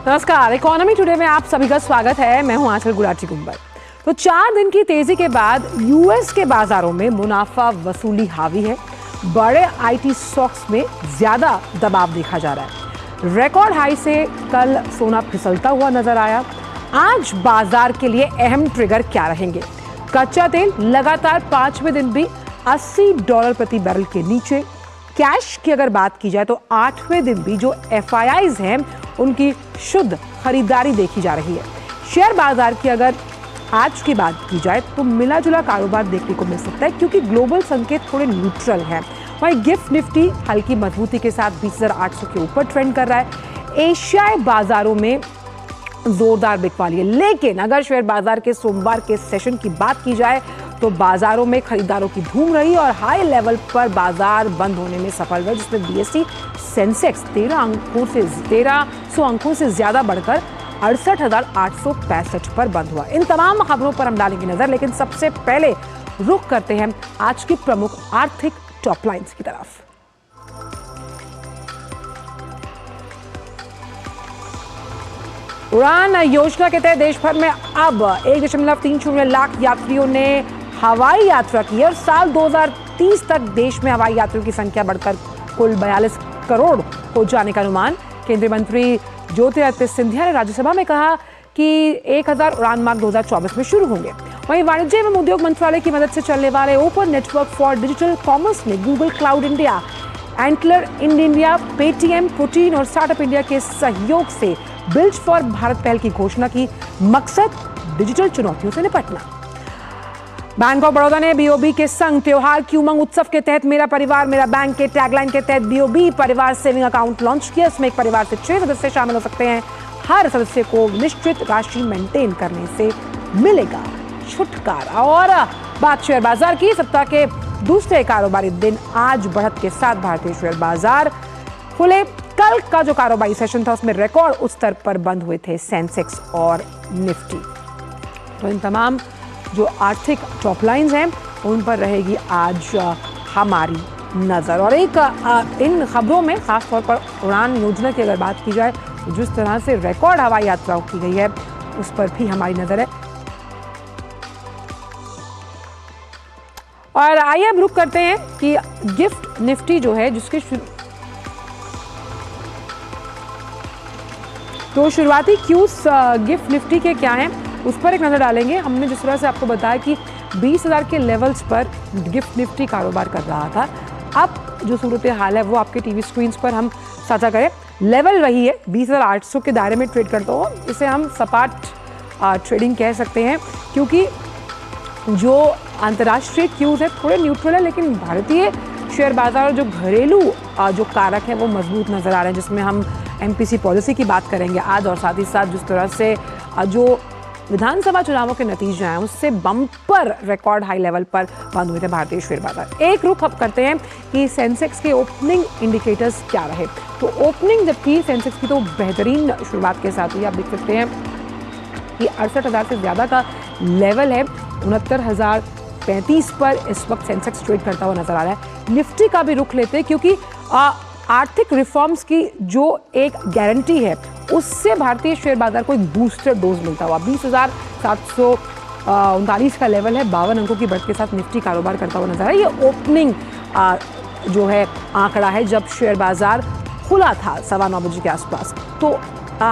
नमस्कार, economy today में आप सभी का स्वागत है। मैं हूं आंचल गुलाटी कुंबर। तो 4 दिन की तेजी के बाद यूएस के बाजारों में मुनाफा वसूली हावी है। बड़े आईटी स्टॉक्स में ज्यादा दबाव देखा जा रहा है। रिकॉर्ड हाई से कल सोना फिसलता हुआ नजर आया। आज बाजार के लिए अहम ट्रिगर क्या रहेंगे? कच्चा तेल लगातार 5वें दिन भी $80 प्रति बैरल के नीचे। कैश की अगर बात की जाए तो 8वें दिन भी जो एफआईआईज हैं उनकी शुद्ध खरीदारी देखी जा रही है। शेयर बाजार की अगर आज की बात की जाए तो मिला जुला कारोबार देखने को मिल सकता है क्योंकि ग्लोबल संकेत थोड़े न्यूट्रल हैं। वहीं गिफ्ट निफ्टी हल्की मजबूती के साथ 20,800 के ऊपर ट्रेंड कर रहा है। एशियाई बाजारों में जोरदार बिकवाली है, लेकिन अगर शेयर बाजार के सोमवार के सेशन की बात की जाए तो बाजारों में खरीदारों की धूम रही और हाई लेवल पर बाजार बंद होने में सफल हुआ, जिसमें बीएसई सेंसेक्स 1300 अंकों से ज्यादा बढ़कर 68,865 पर बंद हुआ। इन तमाम खबरों पर हम डालेंगे नजर, लेकिन सबसे पहले रुख करते हैं आज की प्रमुख आर्थिक टॉप लाइन्स की तरफ। उड़ान योजना के तहत देश भर में अब 1.30 लाख यात्रियों ने हवाई यात्रा की है और साल 2030 तक देश में हवाई यात्रियों की संख्या बढ़कर कुल 42 करोड़ हो जाने का अनुमान। केंद्रीय मंत्री ज्योतिरादित्य सिंधिया ने राज्यसभा में कहा कि 1000 उड़ान मार्ग 2024 में शुरू होंगे। वहीं वाणिज्य एवं उद्योग मंत्रालय की मदद से चलने वाले open network for digital commerce ने Google cloud India, Antler in India, Paytm, Protean और स्टार्टअप इंडिया के सहयोग से बिल्ड फॉर भारत पहल की घोषणा की। मकसद डिजिटल चुनौतियों से निपटना। बैंक ऑफ बड़ौदा ने बीओबी के संग त्योहार की उमंग उत्सव के तहत मेरा परिवार मेरा बैंक के टैगलाइन के तहत बीओबी परिवार सेविंग अकाउंट लॉन्च किया। इसमें एक परिवार से 6 सदस्य शामिल हो सकते हैं। हर सदस्य को निश्चित राशि मेंटेन करने से मिलेगा छुटकारा। और बात शेयर बाजार की, सप्ताह के दूसरे कारोबारी दिन आज बढ़त के साथ भारतीय शेयर बाजार खुले। कल का जो कारोबारी सेशन था उसमें रिकॉर्ड उच्च स्तर पर बंद हुए थे सेंसेक्स और निफ्टी। तो इन तमाम जो आर्थिक टॉप लाइन्स हैं उन पर रहेगी आज हमारी नजर। और एक इन खबरों में खास तौर पर उड़ान योजना की अगर बात की जाए तो जिस तरह से रिकॉर्ड हवाई यात्राओं की गई है उस पर भी हमारी नजर है। और आइए अब रुक करते हैं कि गिफ्ट निफ्टी जो है जिसके तो शुरुआती क्यूज गिफ्ट निफ्टी के क्या हैं उस पर एक नजर डालेंगे। हमने जिस तरह से आपको बताया कि 20,000 के लेवल्स पर गिफ्ट निफ्टी कारोबार कर रहा था, अब जो सूरत हाल है वो आपके टीवी स्क्रीन पर हम साझा करें। लेवल वही है, 20,800 के दायरे में ट्रेड करता हो। इसे हम सपाट ट्रेडिंग कह सकते हैं क्योंकि जो अंतर्राष्ट्रीय क्यूज है थोड़े न्यूट्रल है, लेकिन भारतीय शेयर बाजार और जो घरेलू जो कारक है वो मजबूत नजर आ रहे हैं, जिसमें हम एमपीसी पॉलिसी की बात करेंगे आज, और साथ ही साथ जिस तरह से जो विधानसभा चुनावों के नतीजे आए उससे बम्पर रिकॉर्ड हाई लेवल पर बंद हुए थे भारतीय शेयर बाजार। एक रुख अब करते हैं कि सेंसेक्स के ओपनिंग इंडिकेटर्स क्या रहे। तो ओपनिंग जबकि सेंसेक्स की तो बेहतरीन शुरुआत के साथ ही आप देख सकते हैं कि 68,000 से ज़्यादा का लेवल है। 69,035 पर इस वक्त सेंसेक्स ट्रेड करता हुआ नजर आ रहा है। निफ्टी का भी रुख लेते हैं क्योंकि आर्थिक रिफॉर्म्स की जो एक गारंटी है उससे भारतीय शेयर बाजार को एक बूस्टर डोज मिलता हुआ 20,739 का लेवल है। 52 अंकों की बढ़त के साथ निफ्टी कारोबार करता हुआ नजर आ रहा है। ये ओपनिंग जो है आंकड़ा है जब शेयर बाजार खुला था 9:15 बजे के आसपास। तो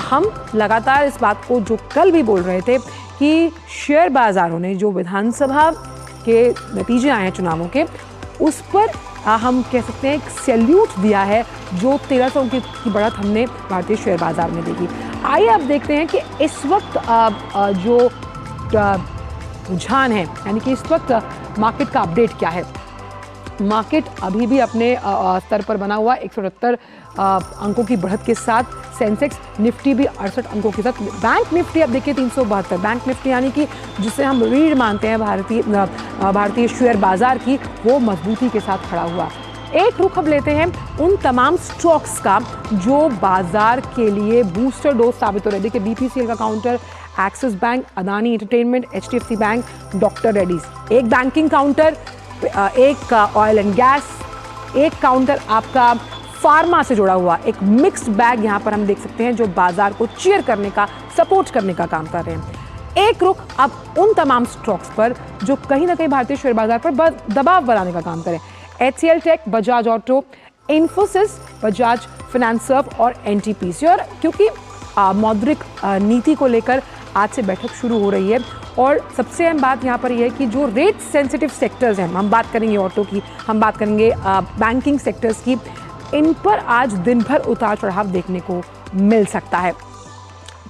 हम लगातार इस बात को जो कल भी बोल रहे थे कि शेयर बाजारों ने जो विधानसभा के नतीजे आए हैं चुनावों के, उस पर हम कह सकते हैं एक सैल्यूट दिया है जो 1300 अंक की बढ़त हमने भारतीय शेयर बाजार में देखी। आइए अब देखते हैं कि इस वक्त जो रुझान है, यानी कि इस वक्त मार्केट का अपडेट क्या है। मार्केट अभी भी अपने स्तर पर बना हुआ 178 अंकों की बढ़त के साथ। सेंसेक्स निफ्टी भी 68 अंकों के साथ। बैंक निफ्टी अब देखिए 372, बैंक निफ्टी यानी कि जिसे हम रीढ़ मानते हैं भारतीय शेयर बाजार की, वो मजबूती के साथ खड़ा हुआ। एक रुख अब लेते हैं उन तमाम स्टॉक्स का जो बाजार के लिए बूस्टर डोज साबित हो रहे। देखिए बीपीसीएल का counter, axis bank, Adani entertainment, HDFC bank, doctor Reddy's. एक बैंकिंग काउंटर, एक ऑयल एंड गैस, एक काउंटर आपका फार्मा से जुड़ा हुआ एक मिक्स्ड बैग यहाँ पर हम देख सकते हैं, जो बाजार को चीयर करने का, सपोर्ट करने का काम कर रहे हैं। एक रुख अब उन तमाम स्टॉक्स पर जो कहीं ना कहीं भारतीय शेयर बाजार पर दबाव बनाने का काम करें। HCL टेक, बजाज ऑटो, इन्फोसिस, बजाज फिनसर्व और NTPC। और क्योंकि मौद्रिक नीति को लेकर आज से बैठक शुरू हो रही है और सबसे अहम बात यहाँ पर यह है कि जो रेट सेंसिटिव सेक्टर्स हैं, हम बात करेंगे ऑटो की, हम बात करेंगे बैंकिंग सेक्टर्स की, इन पर आज दिन भर उतार चढ़ाव देखने को मिल सकता है।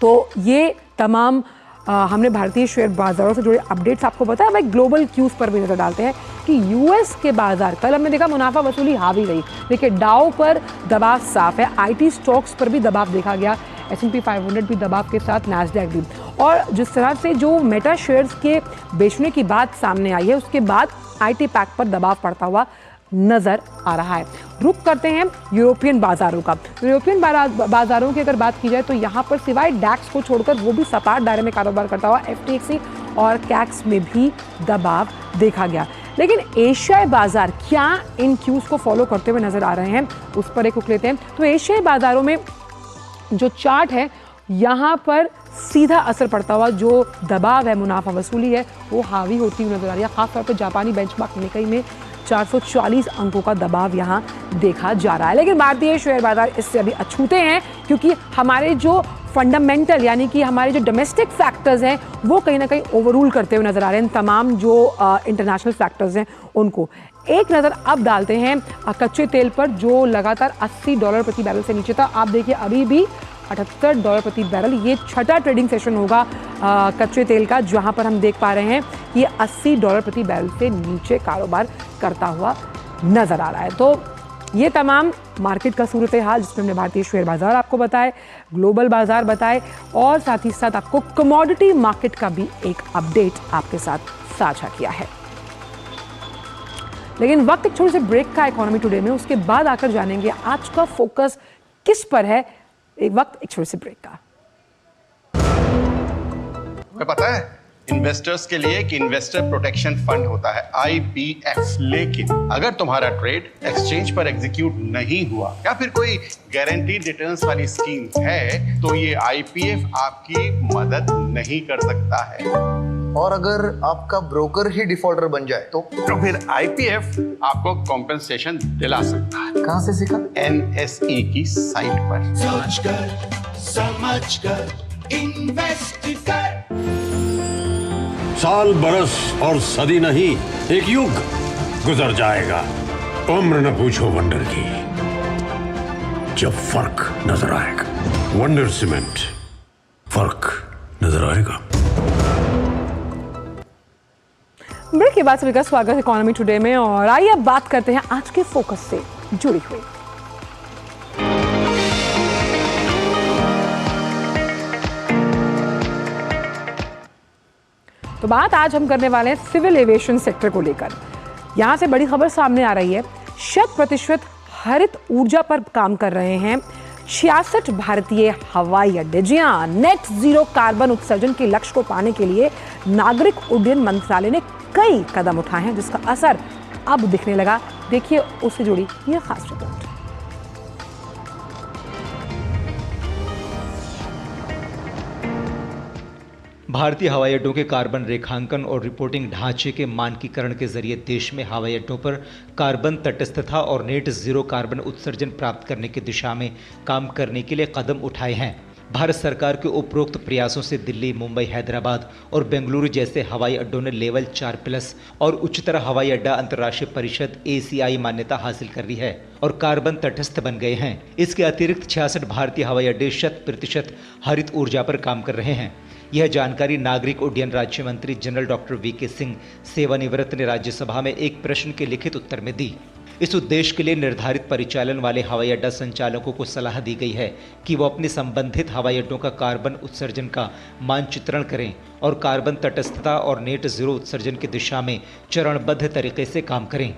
तो ये तमाम हमने भारतीय शेयर बाजारों से जुड़े अपडेट्स आपको बताया। अब एक ग्लोबल क्यूज पर भी नजर डालते हैं कि यूएस के बाजार, कल हमने देखा मुनाफा वसूली हावी रही, देखिए डाउ पर दबाव साफ है, IT स्टॉक्स पर भी दबाव देखा गया, S&P 500 भी दबाव के साथ, नैस्डैक भी। और जिस तरह से जो मेटा शेयर्स के बेचने की बात सामने आई है, उसके बाद IT पैक पर दबाव पड़ता हुआ नजर आ रहा है। रुक करते हैं यूरोपियन बाजारों का। यूरोपियन बाजारों की अगर बात की जाए तो यहाँ पर सिवाय डैक्स को छोड़कर वो भी सपाट दायरे में कारोबार करता हुआ FTSE और कैक्स में भी दबाव देखा गया। लेकिन एशियाई बाजार क्या इन क्यूज को फॉलो करते हुए नजर आ रहे हैं, उस पर एक रुख लेते हैं। तो एशियाई बाजारों में जो चार्ट है, यहाँ पर सीधा असर पड़ता हुआ जो दबाव है, मुनाफा वसूली है, वो हावी होती हुई नजर आ रही है। खासतौर पर जापानी बेंचमार्क निकाई में 440 अंकों का दबाव यहाँ देखा जा रहा है। लेकिन भारतीय शेयर बाजार इससे अभी अछूते हैं, क्योंकि हमारे जो फंडामेंटल यानी कि हमारे जो डोमेस्टिक फैक्टर्स हैं वो कहीं ना कहीं ओवररूल करते हुए नजर आ रहे हैं तमाम जो इंटरनेशनल फैक्टर्स हैं उनको। एक नज़र अब डालते हैं कच्चे तेल पर, जो लगातार $80 प्रति बैरल से नीचे था। आप देखिए अभी भी $78 प्रति बैरल, ये छठा ट्रेडिंग सेशन होगा कच्चे तेल का जहां पर हम देख पा रहे हैं कि ये $80 प्रति बैरल से नीचे कारोबार करता हुआ नजर आ रहा है। तो ये तमाम मार्केट का सूरत हाल, जिसमें हमने भारतीय शेयर बाजार आपको बताए, ग्लोबल बाजार बताए और साथ ही साथ आपको कमोडिटी मार्केट का भी एक अपडेट आपके साथ साझा किया है। लेकिन वक्त एक छोटे से ब्रेक का इकोनॉमी टुडे में, उसके बाद आकर जानेंगे आज का फोकस किस पर है। वक्त एक छोटे से ब्रेक का। तुम्हें पता है इन्वेस्टर्स के लिए एक इन्वेस्टर प्रोटेक्शन फंड होता है IPF, लेकिन अगर तुम्हारा ट्रेड एक्सचेंज पर एग्जीक्यूट नहीं हुआ या फिर कोई गारंटीड रिटर्न्स वाली स्कीम है तो ये IPF आपकी मदद नहीं कर सकता है। और अगर आपका ब्रोकर ही डिफॉल्टर बन जाए तो फिर IPF आपको कॉम्पेंसेशन दिला सकता है। कहां से सीखा? NSE की साइट पर। समझ कर इन्वेस्ट कर। साल, बरस और सदी नहीं, एक युग गुजर जाएगा, उम्र न पूछो वंडर की, जब फर्क नजर आएगा। वंडर सीमेंट, फर्क नजर आएगा। ब्रेक के बाद सभी का स्वागत है इकोनॉमी टुडे में, और आइए अब बात करते हैं आज के फोकस से जुड़ी हुई। तो बात आज हम करने वाले हैं सिविल एविएशन सेक्टर को लेकर। यहां से बड़ी खबर सामने आ रही है, 100% हरित ऊर्जा पर काम कर रहे हैं 66 भारतीय हवाई अड्डे। जी हाँ, नेट जीरो कार्बन उत्सर्जन के लक्ष्य को पाने के लिए नागरिक उड्डयन मंत्रालय ने कई कदम उठाए हैं, जिसका असर अब दिखने लगा। देखिए उससे जुड़ी यह खास रिपोर्ट। भारतीय हवाई अड्डों के कार्बन रेखांकन और रिपोर्टिंग ढांचे के मानकीकरण के जरिए देश में हवाई अड्डों पर कार्बन तटस्थता और नेट जीरो कार्बन उत्सर्जन प्राप्त करने की दिशा में काम करने के लिए कदम उठाए हैं। भारत सरकार के उपरोक्त प्रयासों से दिल्ली, मुंबई, हैदराबाद और बेंगलुरु जैसे हवाई अड्डों ने लेवल 4+ और उच्चतर हवाई अड्डा अंतर्राष्ट्रीय परिषद ACI मान्यता हासिल कर ली है और कार्बन तटस्थ बन गए हैं। इसके अतिरिक्त 66 भारतीय हवाई अड्डे 100% हरित ऊर्जा पर काम कर रहे हैं। यह जानकारी नागरिक उड्डयन राज्य मंत्री जनरल डॉक्टर VK सिंह सेवानिवृत्त ने राज्यसभा में एक प्रश्न के लिखित उत्तर में दी। इस उद्देश्य के लिए निर्धारित परिचालन वाले हवाई अड्डा संचालकों को सलाह दी गई है कि वो अपने संबंधित हवाई अड्डों का कार्बन उत्सर्जन का मानचित्रण करें और कार्बन तटस्थता और नेट जीरो उत्सर्जन की दिशा में चरणबद्ध तरीके से काम करें।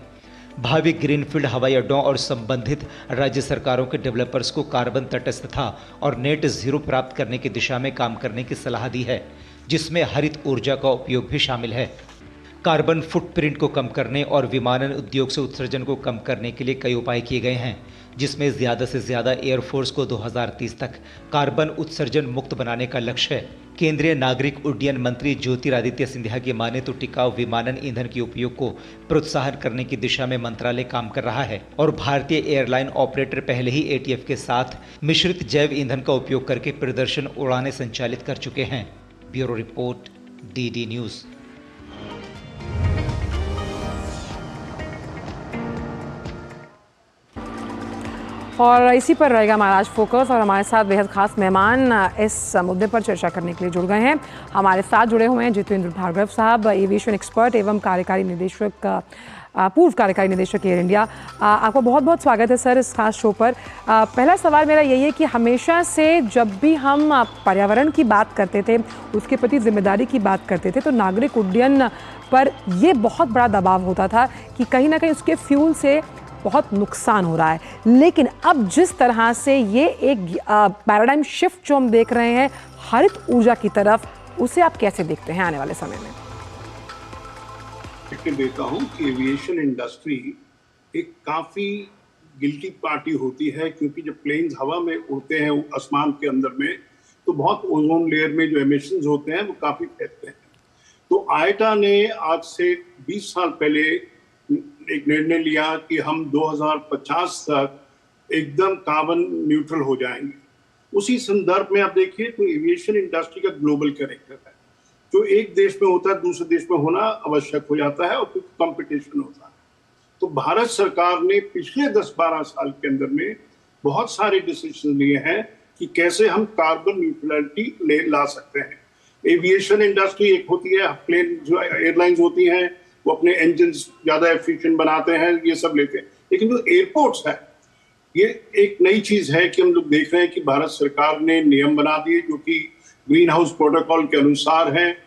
भावी ग्रीनफील्ड हवाई अड्डों और संबंधित राज्य सरकारों के डेवलपर्स को कार्बन तटस्थता और नेट जीरो प्राप्त करने की दिशा में काम करने की सलाह दी है, जिसमें हरित ऊर्जा का उपयोग भी शामिल है। कार्बन फुटप्रिंट को कम करने और विमानन उद्योग से उत्सर्जन को कम करने के लिए कई उपाय किए गए हैं, जिसमें ज़्यादा से ज़्यादा एयरफोर्स को 2030 तक कार्बन उत्सर्जन मुक्त बनाने का लक्ष्य है। केंद्रीय नागरिक उड्डयन मंत्री ज्योतिरादित्य सिंधिया की माने तो टिकाऊ विमानन ईंधन के उपयोग को प्रोत्साहन करने की दिशा में मंत्रालय काम कर रहा है और भारतीय एयरलाइन ऑपरेटर पहले ही ATF के साथ मिश्रित जैव ईंधन का उपयोग करके प्रदर्शन उड़ानें संचालित कर चुके हैं। Bureau report, DD news. और इसी पर रहेगा हमारा आज फोकस और हमारे साथ बेहद खास मेहमान इस मुद्दे पर चर्चा करने के लिए जुड़ गए हैं। हमारे साथ जुड़े हुए हैं जितेंद्र भार्गव साहब, एविएशन एक्सपर्ट एवं कार्यकारी निदेशक, पूर्व कार्यकारी निदेशक एयर इंडिया। आपका बहुत बहुत स्वागत है सर इस खास शो पर। पहला सवाल मेरा यही है कि हमेशा से जब भी हम पर्यावरण की बात करते थे, उसके प्रति जिम्मेदारी की बात करते थे, तो नागरिक उड्डयन पर यह बहुत बड़ा दबाव होता था कि कहीं ना कहीं उसके फ्यूल से बहुत नुकसान हो रहा है। लेकिन अब जिस तरह से ये एक पैराडाइम शिफ्ट जो हम देख रहे हैं हरित ऊर्जा की तरफ, उसे आप कैसे देखते हैं आने वाले समय में? देता हूं कि एविएशन इंडस्ट्री एक काफी गिल्टी पार्टी होती है, क्योंकि जब प्लेन्स हवा में उड़ते हैं आसमान के अंदर में, तो बहुत ओजोन लेयर में जो एमिशंस होते हैं वो काफी फैलते हैं। तो आयटा ने आज से 20 साल पहले एक निर्णय लिया कि हम 2050 तक एकदम कार्बन न्यूट्रल हो जाएंगे। उसी संदर्भ में आप देखिए तो एविएशन इंडस्ट्री का ग्लोबल कैरेक्टर है। जो एक देश में होता है दूसरे देश में होना आवश्यक हो जाता है और फिर कंपटीशन होता है। तो भारत सरकार ने पिछले 10-12 साल के अंदर में बहुत सारे डिसीजन लिए हैं कि कैसे हम कार्बन न्यूट्रलिटी ला सकते हैं। एविएशन इंडस्ट्री एक होती है, प्लेन जो एयरलाइंस होती हैं वो अपने इंजन ज्यादा एफिशिएंट बनाते हैं, ये सब लेते हैं। लेकिन जो एयरपोर्ट्स है, ये एक नई चीज है कि हम लोग देख रहे हैं कि भारत सरकार ने नियम बना दिए जो कि ग्रीन हाउस प्रोटोकॉल के अनुसार हैं।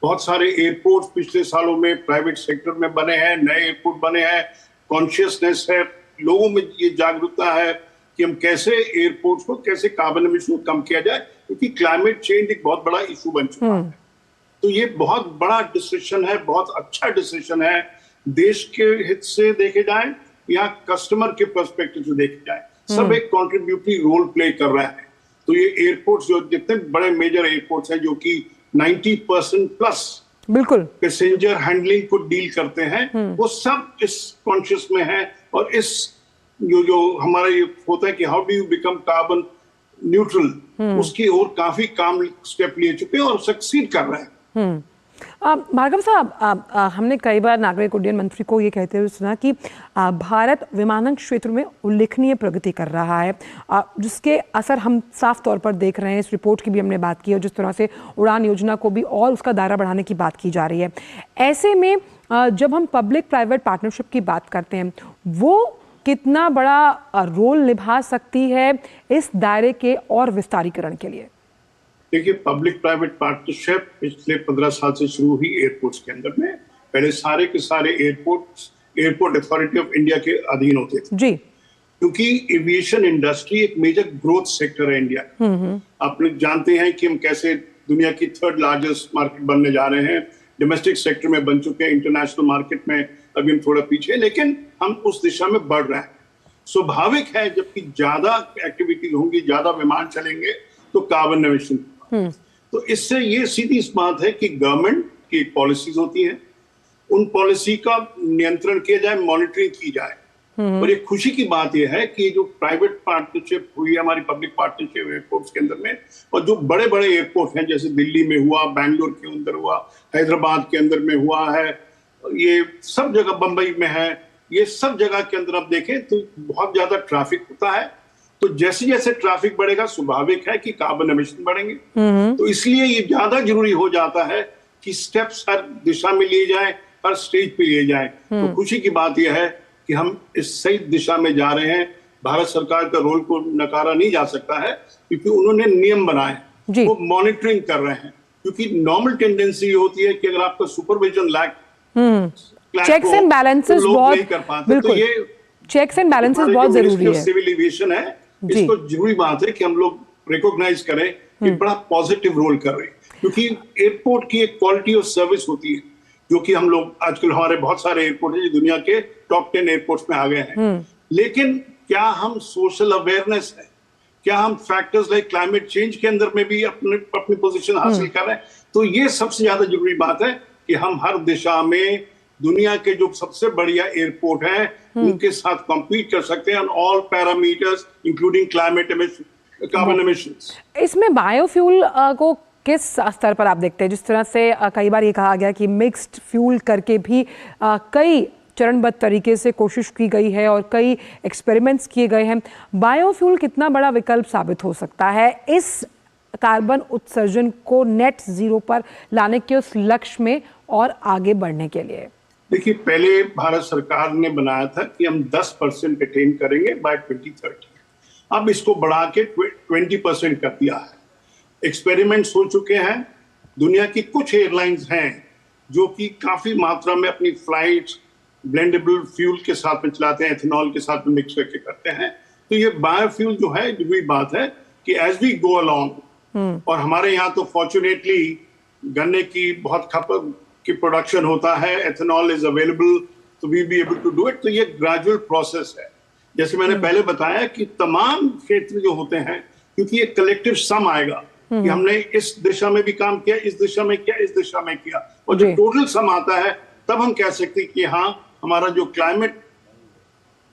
बहुत सारे एयरपोर्ट्स पिछले सालों में प्राइवेट सेक्टर में बने हैं, नए एयरपोर्ट बने हैं। कॉन्शियसनेस है, लोगों में ये जागरूकता है कि हम कैसे एयरपोर्ट्स को, कैसे कार्बन एमिशन कम किया जाए, क्योंकि क्लाइमेट चेंज एक बहुत बड़ा इशू बन चुका है। तो ये बहुत बड़ा डिसीजन है, बहुत अच्छा डिसीजन है। देश के हित से देखे जाए या कस्टमर के पर्सपेक्टिव से देखे जाए, सब एक कॉन्ट्रीब्यूटरी रोल प्ले कर रहा है। तो ये एयरपोर्ट्स जो जितने बड़े मेजर एयरपोर्ट्स हैं जो कि 90% प्लस बिल्कुल पैसेंजर हैंडलिंग को डील करते हैं, वो सब इस कॉन्शियस में है। और इस जो हमारा ये होता है कि how do you become carbon neutral, उसकी ओर काफी काम स्टेप लिए चुके हैं और सक्सीड कर रहे हैं। भार्गव साहब, हमने कई बार नागरिक उड्डयन मंत्री को ये कहते हुए सुना कि भारत विमानन क्षेत्र में उल्लेखनीय प्रगति कर रहा है, जिसके असर हम साफ तौर पर देख रहे हैं। इस रिपोर्ट की भी हमने बात की और जिस तरह से उड़ान योजना को भी और उसका दायरा बढ़ाने की बात की जा रही है। ऐसे में जब हम पब्लिक प्राइवेट पार्टनरशिप की बात करते हैं, वो कितना बड़ा रोल निभा सकती है इस दायरे के और विस्तारीकरण के लिए? देखिए, पब्लिक प्राइवेट पार्टनरशिप पिछले 15 साल से शुरू हुई एयरपोर्ट्स के अंदर में। पहले सारे के सारे एयरपोर्ट अथॉरिटी ऑफ इंडिया के अधीन होते थे जी, क्योंकि एविएशन इंडस्ट्री एक मेजर ग्रोथ सेक्टर है इंडिया। आप लोग जानते हैं कि हम कैसे दुनिया की 3rd लार्जेस्ट मार्केट बनने जा रहे हैं। डोमेस्टिक सेक्टर में बन चुके हैं, इंटरनेशनल मार्केट में अभी हम थोड़ा पीछे, लेकिन हम उस दिशा में बढ़ रहे हैं। स्वाभाविक है, जबकि ज्यादा एक्टिविटीज होंगी, ज्यादा विमान चलेंगे, तो कार्बन एमिशन। तो इससे ये सीधी बात है कि गवर्नमेंट की पॉलिसीज होती हैं, उन पॉलिसी का नियंत्रण किया जाए, मॉनिटरिंग की जाए। और ये खुशी की बात यह है कि जो प्राइवेट पार्टनरशिप हुई है हमारी पब्लिक पार्टनरशिप एयरपोर्ट्स के अंदर में, और जो बड़े बड़े एयरपोर्ट हैं जैसे दिल्ली में हुआ, बैंगलोर के अंदर हुआ, हैदराबाद के अंदर में हुआ है, ये सब जगह, बंबई में है, ये सब जगह के अंदर आप देखें तो बहुत ज्यादा ट्रैफिक होता है। तो जैसे जैसे ट्रैफिक बढ़ेगा, स्वाभाविक है कि कार्बन एमिशन बढ़ेंगे। तो इसलिए ये ज्यादा जरूरी हो जाता है कि स्टेप्स हर दिशा में लिए जाए, हर स्टेज पे लिए जाए। तो खुशी की बात यह है कि हम इस सही दिशा में जा रहे हैं। भारत सरकार का रोल को नकारा नहीं जा सकता है, क्योंकि उन्होंने नियम बनाए, वो मॉनिटरिंग कर रहे हैं। क्योंकि नॉर्मल टेंडेंसी होती है कि अगर आपका supervision lack, checks and balances बहुत, नहीं कर पाते, बिल्कुल, तो ये चेक्स एंड बैलेंसेस बहुत जरूरी है। सिविल एविएशन है, इसको जरूरी बात है कि हम लोग रिकॉग्नाइज करें कि बड़ा पॉजिटिव रोल कर रहे हैं। क्योंकि एयरपोर्ट की एक क्वालिटी ऑफ सर्विस होती है जो कि हम लोग आजकल हमारे बहुत सारे एयरपोर्ट हैं जो दुनिया के टॉप 10 एयरपोर्ट्स में आ गए हैं। लेकिन क्या हम सोशल अवेयरनेस है, क्या हम फैक्टर्स लाइक क्लाइमेट चेंज के अंदर में भी अपनी पोजीशन हासिल कर रहे हैं? तो ये सबसे ज्यादा जरूरी बात है कि हम हर दिशा में दुनिया के जो सबसे बढ़िया एयरपोर्ट हैं उनके साथ compete कर सकते हैं on all parameters including climate emission, carbon emissions। इसमें बायोफ्यूल को किस स्तर पर आप देखते हैं? जिस तरह से कई बार ये कहा गया कि मिक्स्ड फ्यूल करके भी कई चरणबद्ध तरीके से कोशिश की गई है और कई एक्सपेरिमेंट्स किए गए हैं। बायोफ्यूल कितना बड़ा विकल्प साबित हो सकता है इस कार्बन उत्सर्जन को नेट जीरो पर लाने के उस लक्ष्य में और आगे बढ़ने के लिए? देखिए, पहले भारत सरकार ने बनाया था कि हम 10% अटेन करेंगे बाय 2030। अब इसको बढ़ा के 20% कर दिया है। एक्सपेरिमेंट्स हो चुके हैं। दुनिया की कुछ एयरलाइंस हैं जो कि काफी मात्रा में अपनी फ्लाइट्स ब्लेंडेबल फ्यूल के साथ में चलाते हैं, एथेनॉल के साथ में मिक्स करके करते हैं। तो ये बायोफ्यूल जो है, जो भी बात है कि एज वी गो अलोंग, और हमारे यहाँ तो फॉर्चुनेटली गन्ने की बहुत खपत की प्रोडक्शन होता है, एथेनॉल इज अवेलेबल, तो we be able to do it. तो ये ग्रेजुअल प्रोसेस है। जैसे मैंने पहले बताया कि तमाम क्षेत्र जो होते हैं, क्योंकि ये कलेक्टिव सम आएगा कि हमने इस दिशा में भी काम किया, इस दिशा में किया, इस दिशा में किया, और जो टोटल सम आता है तब हम कह सकते हैं कि हाँ, हमारा जो क्लाइमेट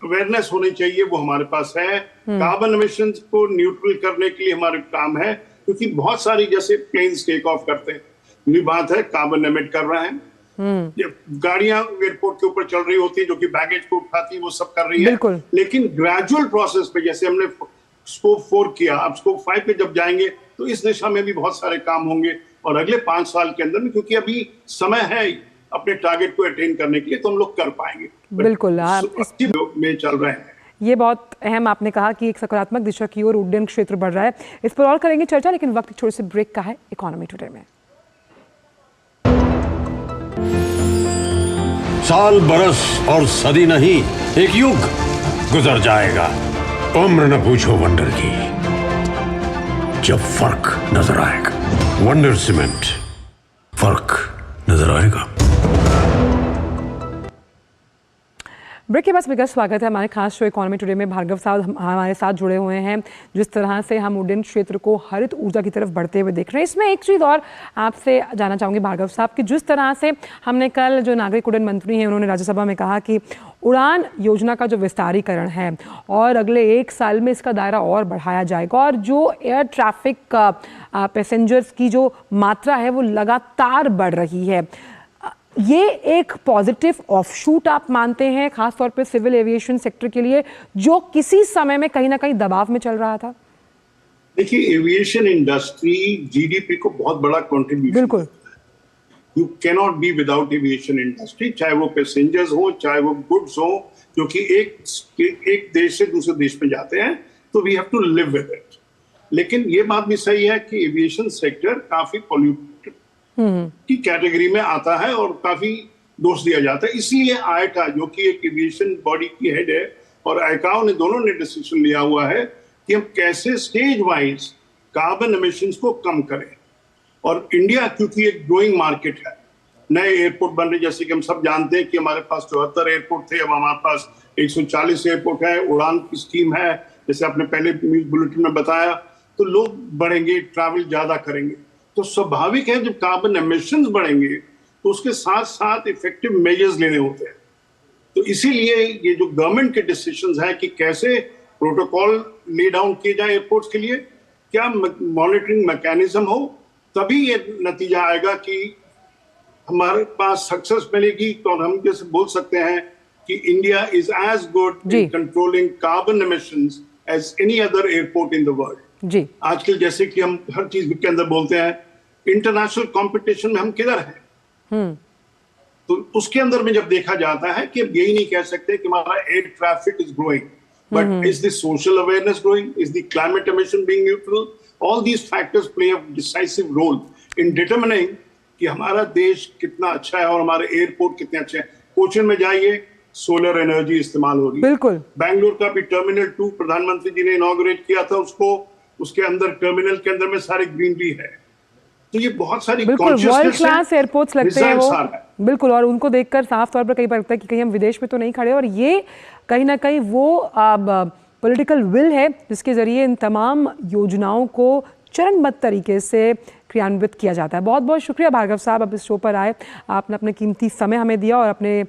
अवेयरनेस होनी चाहिए वो हमारे पास है। कार्बन एमिशंस को न्यूट्रल करने के लिए हमारे काम है, क्योंकि बहुत सारी जैसे प्लेन्स टेक ऑफ करते हैं, ये बात है कार्बन एमिट कर रहे हैं। ये गाड़ियां एयरपोर्ट के ऊपर चल रही होती है जो कि बैगेज को उठाती है, वो सब कर रही है। लेकिन ग्रेजुअल प्रोसेस पे जैसे हमने स्कोप 4 किया, अब स्कोप 5 पे जब जाएंगे तो इस दिशा में भी बहुत सारे काम होंगे। और अगले 5 साल के अंदर में, क्योंकि अभी समय है अपने टारगेट को अटेन करने के लिए, तो हम लोग कर पाएंगे। बिल्कुल में चल रहे हैं। ये बहुत अहम आपने कहा कि एक सकारात्मक दिशा की ओर उड्डयन क्षेत्र बढ़ रहा है। इस पर और करेंगे चर्चा, लेकिन वक्त छोटे से ब्रेक का है इकोनॉमी टुडे में। साल, बरस और सदी नहीं, एक युग गुजर जाएगा। उम्र न पूछो वंडर की, जब फर्क नजर आएगा। वंडर सीमेंट, फर्क नजर आएगा। ब्रेक के बाद स्पीकर स्वागत है हमारे खास शो इकोनॉमी टुडे में। भार्गव साहब हमारे साथ जुड़े हुए हैं। जिस तरह से हम उड्डयन क्षेत्र को हरित ऊर्जा की तरफ बढ़ते हुए देख रहे हैं, इसमें एक चीज़ और आपसे जानना चाहूँगी भार्गव साहब कि जिस तरह से हमने कल जो नागरिक उड्डयन मंत्री हैं उन्होंने राज्यसभा में कहा कि उड़ान योजना का जो विस्तारीकरण है और अगले 1 साल में इसका दायरा और बढ़ाया जाएगा, और जो एयर ट्रैफिक पैसेंजर्स की जो मात्रा है वो लगातार बढ़ रही है, ये एक पॉजिटिव ऑफशूट आप मानते हैं खासतौर पे सिविल एविएशन सेक्टर के लिए, जो किसी समय में कहीं ना कहीं दबाव में चल रहा था? देखिए, एविएशन इंडस्ट्री जीडीपी को बहुत बड़ा कंट्रीब्यूशन, बिल्कुल, you cannot be without aviation industry, चाहे वो पैसेंजर्स हो, चाहे वो गुड्स हो, जो कि एक देश से दूसरे देश में जाते हैं, तो we have to live with it. लेकिन ये बात भी सही है कि एविएशन सेक्टर काफी पॉल्यूटेड की कैटेगरी में आता है और काफी दोष दिया जाता है। इसलिए आईटा, जो कि एक एविएशन बॉडी की हेड है, और आईकाओ ने, दोनों ने डिसीजन लिया हुआ है कि हम कैसे स्टेज वाइज कार्बन एमिशंस को कम करें। और इंडिया क्योंकि एक ग्रोइंग मार्केट है, नए एयरपोर्ट बन रहे, जैसे कि हम सब जानते हैं कि हमारे पास 74 एयरपोर्ट थे, अब हमारे पास 140 एयरपोर्ट है, उड़ान की स्कीम है, जैसे आपने पहले न्यूज बुलेटिन में बताया, तो लोग बढ़ेंगे, ट्रैवल ज्यादा करेंगे, तो स्वाभाविक है जब कार्बन एमिशंस बढ़ेंगे तो उसके साथ साथ इफेक्टिव मेजर्स लेने होते हैं। तो इसीलिए ये जो गवर्नमेंट के डिसीजंस है कि कैसे प्रोटोकॉल ले डाउन किए जाए एयरपोर्ट्स के लिए, क्या मॉनिटरिंग मैकेनिज्म हो, तभी ये नतीजा आएगा कि हमारे पास सक्सेस मिलेगी। तो हम जैसे बोल सकते हैं कि India is as good in controlling carbon emissions as any other airport in the world. जी, आजकल जैसे कि हम हर चीज के अंदर बोलते हैं, इंटरनेशनल कंपटीशन में हम किधर हैं, तो उसके अंदर में जब देखा जाता है कि अब यही नहीं कह सकते कि हमारा air traffic is growing, but is the social awareness growing, is the climate emission being neutral, all these factors play a decisive role in determining कि हमारा देश कितना अच्छा है और हमारे एयरपोर्ट कितने अच्छे हैं। कोचिन में जाइए, सोलर एनर्जी इस्तेमाल हो रही है। बिल्कुल, बैंगलोर का भी टर्मिनल 2 प्रधानमंत्री जी ने इनॉग्रेट किया था, उसके अंदर टर्मिनल के अंदर में सारे ग्रीनरी है। तो ये बहुत सारी बिल्कुल वर्ल्ड consciousness से क्लास एयरपोर्ट्स लगते हैं results वो, आ रहा है। बिल्कुल। और उनको देखकर साफ तौर पर कई बार लगता है कि कहीं हम विदेश में तो नहीं खड़े, और ये कहीं ना कहीं वो पॉलिटिकल विल है जिसके जरिए इन तमाम योजनाओं को चरणबद्ध तरीके से क्रियान्वित किया जाता है। बहुत बहुत शुक्रिया भार्गव साहब, आप इस शो पर आए, आपने अपना कीमती समय हमें दिया और अपने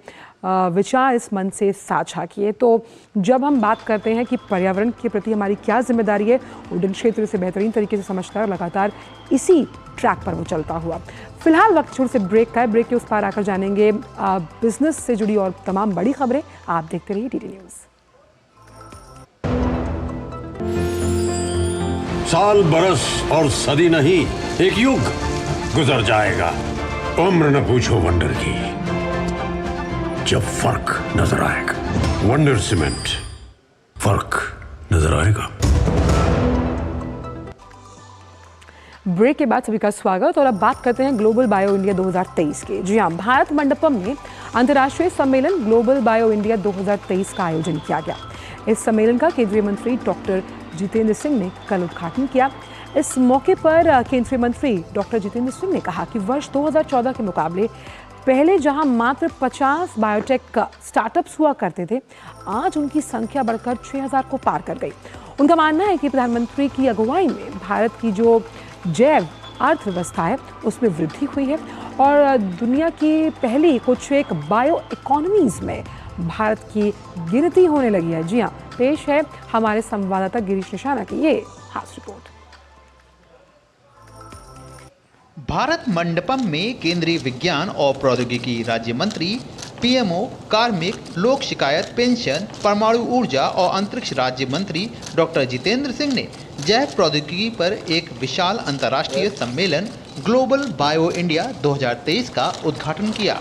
विचार इस मन से साझा किए। तो जब हम बात करते हैं कि पर्यावरण के प्रति हमारी क्या जिम्मेदारी है, उड्डयन क्षेत्र से बेहतरीन तरीके से समझता है और लगातार इसी ट्रैक पर वो चलता हुआ। फिलहाल वक्त छोड़ से ब्रेक का है, ब्रेक के उस पार आकर जानेंगे बिजनेस से जुड़ी और तमाम बड़ी खबरें। आप देखते रहिए डीडी न्यूज़। साल बरस और सदी नहीं, एक युग गुजर जाएगा। उम्र न पूछो वंडर की, जब फर्क नजर आएगा। वंडर सीमेंट, फर्क नजर आएगा। ब्रेक के बाद सभी का स्वागत। और अब बात करते हैं ग्लोबल बायो इंडिया 2023 के। जी हाँ, भारत मंडपम में अंतर्राष्ट्रीय सम्मेलन ग्लोबल बायो इंडिया 2023 का आयोजन किया गया। इस सम्मेलन का केंद्रीय मंत्री डॉक्टर जितेंद्र सिंह ने कल उद्घाटन किया। इस मौके पर केंद्रीय मंत्री डॉक्टर जितेंद्र सिंह ने कहा कि वर्ष 2014 के मुकाबले पहले जहां मात्र 50 बायोटेक स्टार्टअप्स हुआ करते थे, आज उनकी संख्या बढ़कर 6000 को पार कर गई। उनका मानना है कि प्रधानमंत्री की अगुवाई में भारत की जो जैव अर्थव्यवस्था है उसमें वृद्धि हुई है और दुनिया की पहली कुछ एक बायो इकोनॉमीज में भारत की गिनती होने लगी है। जी हाँ, पेश है हमारे संवाददाता गिरीश निशाना की ये खास रिपोर्ट। भारत मंडपम में केंद्रीय विज्ञान और प्रौद्योगिकी राज्य मंत्री, पीएमओ, कार्मिक, लोक शिकायत, पेंशन, परमाणु ऊर्जा और अंतरिक्ष राज्य मंत्री डॉक्टर जितेंद्र सिंह ने जैव प्रौद्योगिकी पर एक विशाल अंतर्राष्ट्रीय सम्मेलन ग्लोबल बायो इंडिया 2023 का उद्घाटन किया।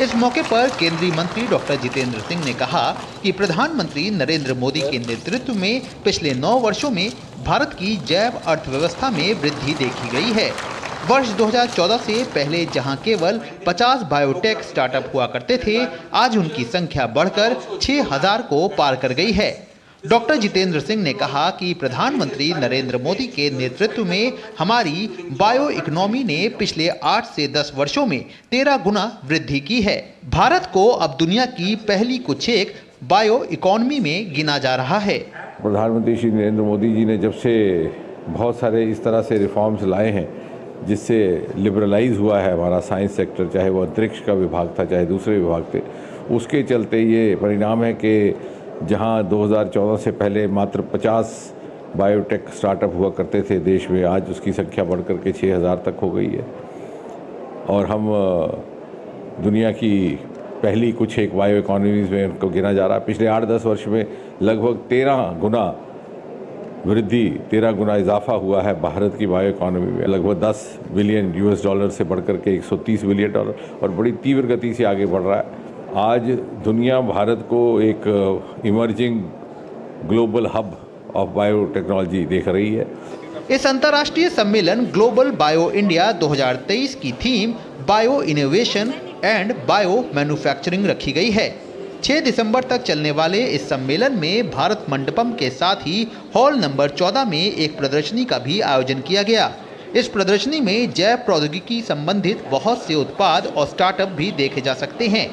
इस मौके पर केंद्रीय मंत्री डॉक्टर जितेंद्र सिंह ने कहा कि प्रधानमंत्री नरेंद्र मोदी के नेतृत्व में पिछले 9 वर्षों में भारत की जैव अर्थव्यवस्था में वृद्धि देखी गई है। वर्ष 2014 से पहले जहां केवल 50 बायोटेक स्टार्टअप हुआ करते थे, आज उनकी संख्या बढ़कर 6000 को पार कर गई है। डॉक्टर जितेंद्र सिंह ने कहा कि प्रधानमंत्री नरेंद्र मोदी के नेतृत्व में हमारी बायो इकोनॉमी ने पिछले 8 से 10 वर्षों में 13 गुना वृद्धि की है। भारत को अब दुनिया की पहली कुछ एक बायो इकोनॉमी में गिना जा रहा है। प्रधानमंत्री श्री नरेंद्र मोदी जी ने जब से बहुत सारे इस तरह से रिफॉर्म्स लाए हैं जिससे लिबरलाइज हुआ है हमारा साइंस सेक्टर, चाहे वो अंतरिक्ष का विभाग था चाहे दूसरे विभाग थे, उसके चलते ये परिणाम है कि जहां 2014 से पहले मात्र 50 बायोटेक स्टार्टअप हुआ करते थे देश में, आज उसकी संख्या बढ़कर के 6000 तक हो गई है और हम दुनिया की पहली कुछ एक बायो इकोनॉमीज़ में उनको गिना जा रहा है। पिछले 8-10 वर्ष में लगभग 13 गुना वृद्धि, 13 गुना इजाफा हुआ है भारत की बायो इकोनॉमी में। लगभग 10 बिलियन यूएस डॉलर से बढ़कर के 130 बिलियन डॉलर और बड़ी तीव्र गति से आगे बढ़ रहा है। आज दुनिया भारत को एक emerging global hub of biotechnology देख रही है। इस अंतर्राष्ट्रीय सम्मेलन ग्लोबल बायो इंडिया 2023 की theme bio innovation and bio manufacturing रखी गई है। 6 दिसंबर तक चलने वाले इस सम्मेलन में भारत मंडपम के साथ ही हॉल नंबर 14 में एक प्रदर्शनी का भी आयोजन किया गया। इस प्रदर्शनी में जैव प्रौद्योगिकी संबंधित बहुत से उत्पाद और स्टार्टअप भी देखे जा सकते हैं।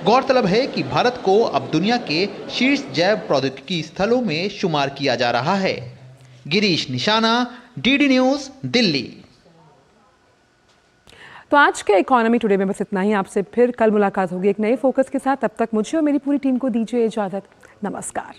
गौरतलब है कि भारत को अब दुनिया के शीर्ष जैव प्रौद्योगिकी स्थलों में शुमार किया जा रहा है। गिरीश निशाना, डीडी न्यूज़, दिल्ली। तो आज के इकोनॉमी टुडे में बस इतना ही। आपसे फिर कल मुलाकात होगी एक नए फोकस के साथ। तब तक मुझे और मेरी पूरी टीम को दीजिए इजाजत। नमस्कार।